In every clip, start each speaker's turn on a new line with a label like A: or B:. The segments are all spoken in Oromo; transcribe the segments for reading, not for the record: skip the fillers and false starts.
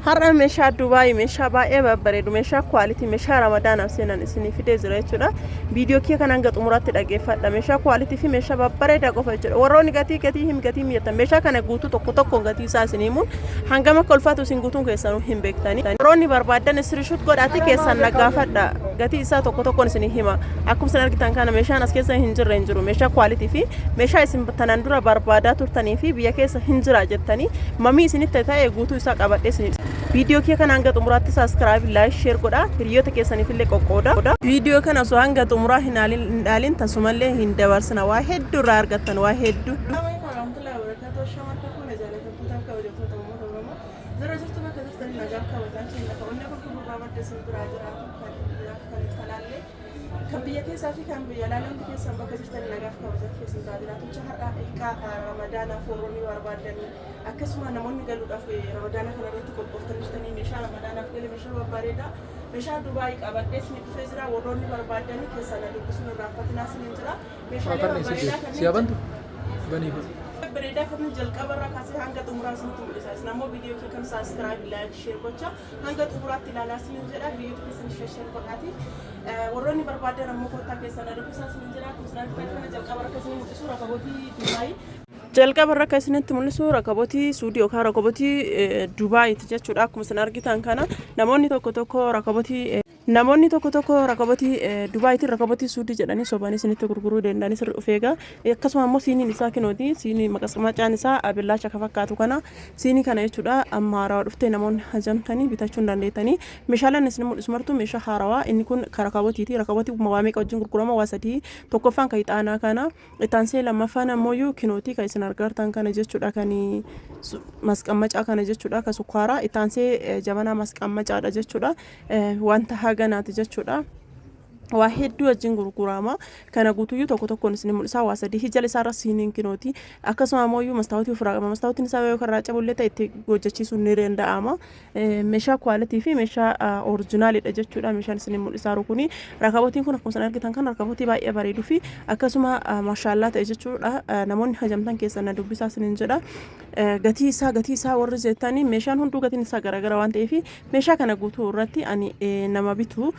A: Har'a meeshaa Dubaay meeshaa baay'ee babbareedu meeshaa quality meeshaa Ramadaanaaf seenan isinii fidee jira jechuudha. Viidiyoo kee kan hanga xumuraatti dhaggeeffadha. Meeshaa quality fi meeshaa babbareedaa qofa jechuudha. Warroonni gatii mi'atan meeshaa kana guutuu tokko gatii isaa isin himuun hangama kolfaatu isin guutuun keessanuu hin beektani. Warroonni barbaadan screenshot godhaatii keessan nagaafadha. Gatii isaa tokkoon isin hima. Akkuma isin argitan kana meeshaan as keessa hin jiru. Meeshaa quality fi meeshaa isin tanaan dura barbaadaa turtanii fi biyya keessa hin jira jettanii mamii isinitti ta'e guutuu isaa qabadhee isin Video kia kan hanga xumuraatti subscribe like share godha hiriyoota keessaniif illee qoqqooda video kana osoo hanga xumuraa hin dhaalin tasumallee hin dabarsina waa hedduu irraa argattan waa hedduu كبية كيسة في كم بيلالون كيسة بكريستان نجاف كوزات كيسة زادنا تشهر إيكا رمضان فوروني واربادني أكسمنا نموني قالوا في رمضان كنا نتقول بفترستاني مشان رمضان في مشان بباردا مشان دبي أبد اسمي فزرا وروني واربادني كيسة ندوسنا رافتنا سنجرا مشان بباردا
B: siapa tu bani
A: bereda kami jalka barra kasih hangga tumurah sini tulis nama video kita kan subscribe like share baca hangga tumurah tilalas menjadi video kita share kodati waroni berbeda nama kota kita ada bisa menjadi kusnah kita kan jalka barra kasih surah kaboti Dubai jalka barra kasih tulis surah kaboti studio kara kaboti Dubai itu jechuudha akkuma isin argitan kana namoonni tokko rakaboti namoonni tokko rakaboti Dubai tti rakaboti suudi jedhanii sobanii isinitti gurguruu danda'anii sirri dhufeega akkasuma immoo siiniin isaa kinooti siinii maqasmacaan isaa abillaacha ka fakkaatu kana siinii kana jechuudha amma haarawaa dhuftee namoonni hajamtanii bitachuu dandeettanii meeshaaleen isin mul'isu martuu meeshaa haarawaa inni kun rakabotiiti rakabotii waa meeqa wajjin gurgurama waa sadii tokkoffaan ka ixaanaa kana itaansee lammaffaan ammoo kinooti ka isin argartan kana jechuudha kan masqammacaa kana jechuudha ka sukkaaraa itaansee jabanaa masqammacaadha jechuudha wanta haganaati jechuudha waa hedduu wajjin gurgurama kana guutuu tokkoon isin mul'isa waa sadii hijal isaa rasiiniin kinooti akkasuma ammoo mastaawotii ofirraa mastaawotiin isaa yoo karraa cabullee ta'e itti hojjechiisuun ni danda'ama meeshaa quality fi meeshaa originalidha jechuudha meeshaan isin mul'isaa kuni rakabotiin kun akkuma isin argitan kan rakabotii baay'ee bareeduu fi akkasuma maashaallah ta'e jechuudha namoonni hajamtan keessan na dubbisaa isin jedha gatii isaa warri jettanii meeshaan hunduu gatiin isaa garagara waan ta'eef meeshaa kana guutuu irratti ani nama bitu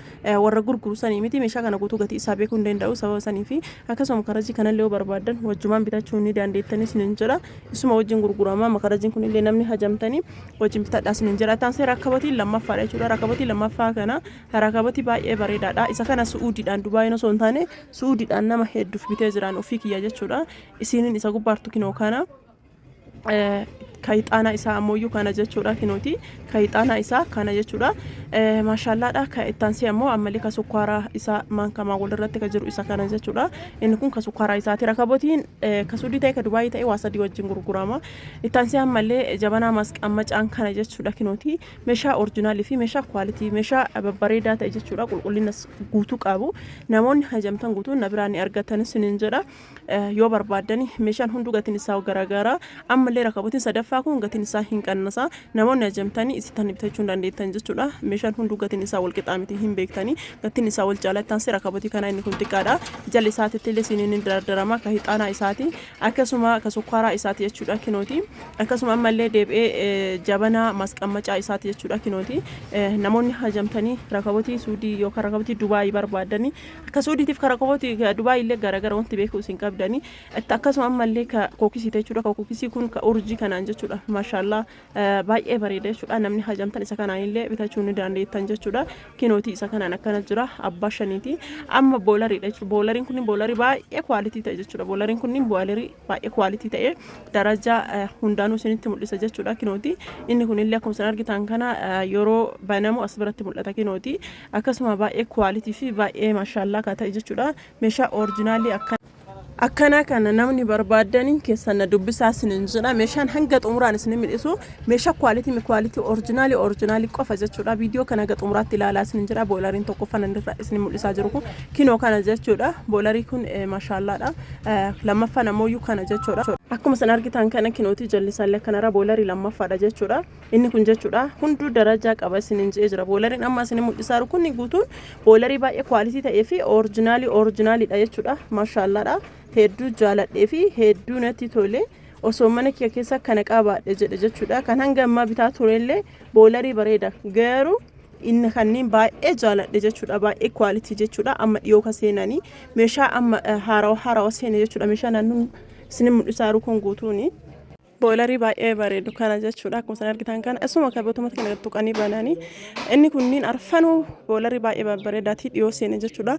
A: warra gurgurusanii miti meeshaa kana guutuu gatii isaa beekuu hin danda'u sababa sanii fi akkasuma makarajii kanallee yoo barbaadan wajjumaan bitachuu ni dandeettanis ni jira isuma wajjin gurgurama makarajiin kun illee namni hajamtanii wajjin bitadhaas ni jira taansee rakabotii lammaffaadha jechuudha rakabotii lammaffaa kana rakabotii baay'ee bareedaadha isa kana suudiidhaan Dubaayii osoo hin taane suudiidhaan nama hedduuf bitee jiraan ofii kiyya jechuudha isiniin isa gubbaartu kinoo kana kaayixaana isaa ammoo kana jechuudha kinooti kaayixaana isaa kana jechuudha maashaallah ka ittaansi ammoo ammallee ka sukkaaraa isaa maankamaa walirratti ka jiru isa kana jechuudha inni kun ka sukkaaraa isaati rakabotiin ka suudii ta'e ka Dubaayii ta'e waa sadii wajjin gurgurama ittaansi ammallee jabanaa masqammacaan kana jechuudha kinooti meeshaa originaalii fi meeshaa quality meeshaa babbareedaa ta'e jechuudha qulqullina guutuu qabu namoonni hajamtan guutuu na biraan argatanis ni jira yoo barbaadani meeshaan hunduu gatiin isaa garagara ammallee rakabotiin sadaffaa kun gatiin isaa hin qannasa namoonni hajamtanii isitan bitachuu dandeettan jechuudha meeshaan hunduu gatiin isaa wal qixaa miti hin beektanii gatiin isaa wal jaalattan si rakabotii kana inni kun xiqqaadha jalli isaatitti illee siniin dardarama ka hixaanaa isaati akkasuma ka sukkaaraa isaati jechuudha kinooti akkasuma ammallee deebi'ee jabanaa masqammacaa isaati jechuudha kinooti namoonni hajamtanii rakabotii suudii yookaan rakabotii Dubaayii barbaadanii akka suudiitiif ka rakabotii Dubaayii illee garagara wanti beekuu isin qabdanii akkasuma ammallee ka kookisii jechuudha ka kookisii kun ka urjii kanaan jechuudha maashaallah baay'ee bareeda jechuudha namni hajamtan isa kanaan illee bitachuu ni dandeettan jechuudha kinooti isa kanaan akkana jira abbaa shaniiti amma boolariidha jechuudha boolariin kun boolarii baay'ee quality ta'e jechuudha boolariin kun boolarii baay'ee quality ta'e daraja hundaanuu isinitti mul'isa jechuudha kinooti inni kun illee akkuma isin argitan kana yeroo banamu as biratti mul'ata kinooti akkasuma baay'ee quality fi baay'ee maashaallah ka ta'e jechuudha meeshaa originaalii akkana kana namni barbaadanii keessan dubbisaa isin jira meeshaan hanga xumuraan isin midhisu meeshaa quality originalii qofa jechuudha video kana hanga xumuraatti ilaalaa isin jira boolariin tokko fanandirra isin mul'isaa jiru kun kinoo kana jechuudha boolarii kun maashaalladha lammaffaan ammoo kana jechuudha akkuma isin argitan kana kinooti jallisaallee kanarra boolarii lammaffaadha jechuudha inni kun jechuudha hunduu darajaa qaba isin jira boolariin amma isin mul'isaa jiru kun guutuun boolarii baay'ee quality ta'ee fi originalidha jechuudha maashaalladha hedduu jaaladhee fi hedduu natti tole osoo mana kee keessa kana qabaadhe jedhe jechuudha. Kan hanga ammaa bitaa turellee boolarii bareeda garuu inni kanneen baay'ee jaaladhe jechuudha. Baay'ee quality jechuudha. Amma dhiyoo ka seenanii meeshaa amma haarawaa seene jechuudha. Meeshaa naannoo isin mul'isaa jiru kun guutuuni. boolarii baay'ee bareedu kana jechuudha. Akkuma isin argitan kana asuma kabatumatti kana tuqanii bananii inni kunniin arfanuu boolarii baay'ee babbareedaati dhiyoo seene jechuudha.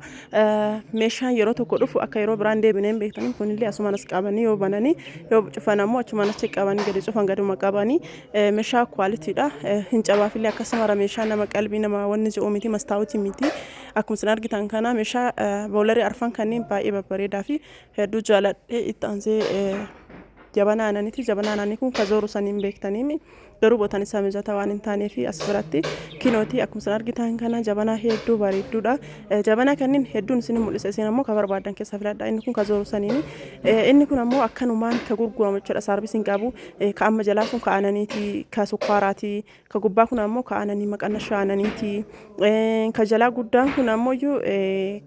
A: Meeshaan yeroo tokko dhufu akka yeroo biraan deebineen beektan kunillee asuma nas qabanii yoo bananii yoo cufan ammoo achuma nas qabanii gadi cufan gaduma qabanii meeshaa kwaalitiidha. Hin cabaafillee akkasuma meeshaa nama qalbii nama wanni ji'oo miti mastaawuti miti. Akkuma isin argitan kana meeshaa boolarii arfan kanneen baay'ee babbareedaa fi hedduu jaaladhee itti aansee jabana ananiti jabana anani kun kazoru sanin beektanimi garuu botan isaa mijata waan hin taanee fi as biratti kinooti akkuma isin argitan kana jabana hedduu bareedduudha. Jabana kanneen hedduun isin mul'isa isin ammoo ka barbaadan keessa filadha. Inni kun kazoru sanini inni kun ammoo akkanumaan ka gurguramu jechuudha. Saarbisin qabu ka amma jalaa kun ka ananiiti ka sukkaaraati ka gubbaa kun ammoo ka ananii maqannasha ananiiti ka jalaa guddaan kun ammoo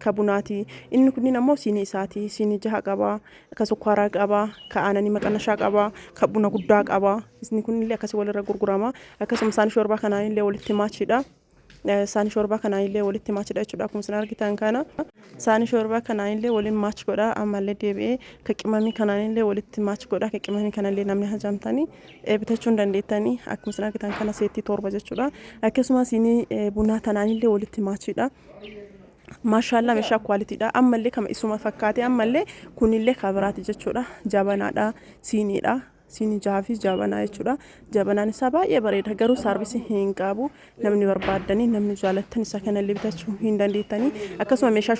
A: ka bunaati. Inni kunniin ammoo siinii isaati siinii jaha qaba ka sukkaaraa qaba ka ananii maqannasha qaba ka buna guddaa qaba. Isni kunillee akkasii walirra gurgurama. Akkasuma saani shorbaa kanaan illee walitti maachidha. Saani shorbaa kanaan illee walitti maachidha jechuudha. Akkuma isin argitan kana saani shorbaa kanaan illee waliin maach godha. Ammallee deebi'ee ka qimamii kanaan illee walitti maach godha. Ka qimamii kanallee namni hajamtanii bitachuu dandeettanii akkuma isin argitan kana seetti torba jechuudha. Akkasuma siinii bunaa tanaan illee walitti maachidha. Maashaallah meeshaa kwaalitiidha. Ammallee kama isuma fakkaate ammallee kunillee kabiraati jechuudha. Jabanaadha siiniidha. Sini jaafi jabana jechuudha. Jabanaan isaa baay'ee bareeda garuu saarbisii hin qabu. Namni barbaadanii namni jaalatan isa kanallee bitachuu hin dandeettanii. Akkasuma meeshaa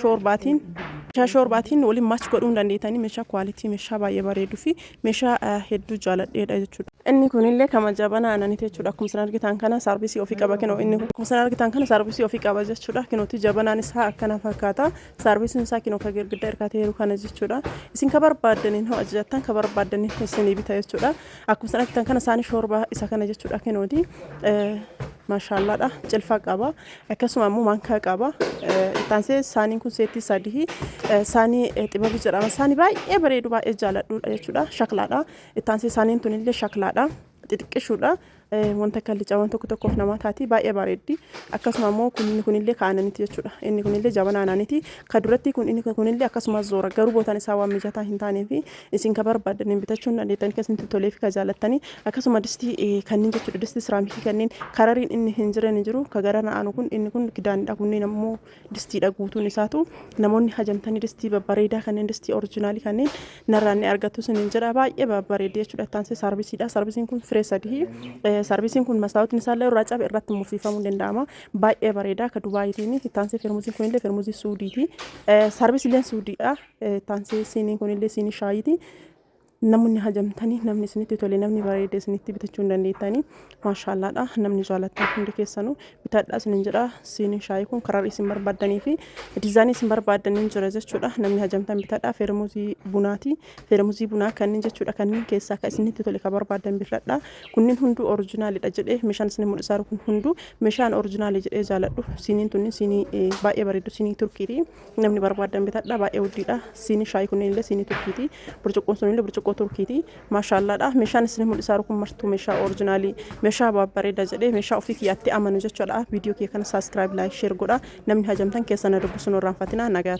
A: shoorbaatiin waliin maach godhuu hin dandeettanii. Meeshaa kwalitii meeshaa baay'ee bareeduu fi meeshaa hedduu jaaladheedha jechuudha. Inni kunillee kama jabana ananiti jechuudha. Akkuma isin argitan kana saarbisii ofii qaba kinoo inni akkuma isin argitan kana saarbisii ofii qaba jechuudha. Kinooti jabanaan isaa akkana fakkaata. Saarbisiin isaa kinoo ka girgidda irkaatee jiru kana jechuudha. Isin ka barbaadaniin hoo ajajattan ka barbaadaniin isinii bita jechuudha. Akkuma isin argitan kana saani shorbaa isa kana jechuudha. Kinooti maashaalladha cilfa qaba. Akkasuma ammoo maankaa qaba. Itaansee saaniin kun seetti sadii saanii xibabii jedhama. Saanii baay'ee bareedu baay'ee jaaladhuudha jechuudha. Shaklaadha. Itaansee saaniin tunillee shaklaadha. Xixiqqishuudha. Wanta kallicha waan tokkoof nama taati baay'ee bareeddi. Akkasuma ammoo kunillee ka ananiti jechuudha. Inni kunillee jabana ananiti. Ka duratti kunillee akkasuma zoora garuu bootaan isaa waan mijataa hin taanee fi isin ka barbaadaniin bitachuun dandeettanii keessatti tolee fi ka jaalattanii akkasuma distii kanneen jechuudha. Distii siraamikii kanneen karariin inni hin jiran jiru ka gara na'aanu kun inni kun kidaanidha. Kunniin ammoo distiidha guutuun isaatu namoonni hajamtanii distii babbareedaa kanneen distii oriijinaalii kanneen narraanni argattu sinin jira baay'ee babbareeddi jechuudha. Taansee saarbisiidha. Saarbisiin kun firee sadii Saarbisiin kun mastaawutiin isaallee irraa cabe irratti muffifamuu danda'ama. Baay'ee bareeda ka Dubaayitiin. Taansee firmuuziin kunillee firmuuzii Suudiiti. Saarbisiileen Suudiidha. Taansee siiniin kunillee siinii shaayiiti. Namni hajamtanii namni isinitti tole namni bareedee isinitti bitachuu hin dandeettanii maashaallaadha. Namni jaalatan hundi keessanuu bitadhaa isinin jedha. Siinii shaayii kun karaa isin barbaadanii fi diizaanii isin barbaadanii jira jechuudha. Namni hajamtan bitadhaa. Feermuuzii bunaati. Feermuuzii bunaa kanneen jechuudha. Kanneen keessaa ka isinitti tole ka barbaadan bitadhaa. Kunniin hunduu oriijinaalidha jedhee meeshaan isin mul'isaa kun hunduu meeshaan oriijinaalii jedhee jaaladhu. Siiniin tunni siinii baay'ee bareedu siinii Turkiiti. Namni barbaadan bitadhaa baay'ee guddiidha. Siinii shaayii kunneenillee siinii Turkiiti. Burcuqqoon sunillee burcuqqoo Turkiiti. Maashaalladha. Meeshaan isin mul'isaa kun martuu meeshaa oriijinaalii meeshaa babbareeda jedhee meeshaa ofii kiyyaatti amanu jechuudha. Viidiyoo kee kana saabskiraayib laayik sheer godha. Namni hajamtan keessan dubbisuun irraanfatina nagaa.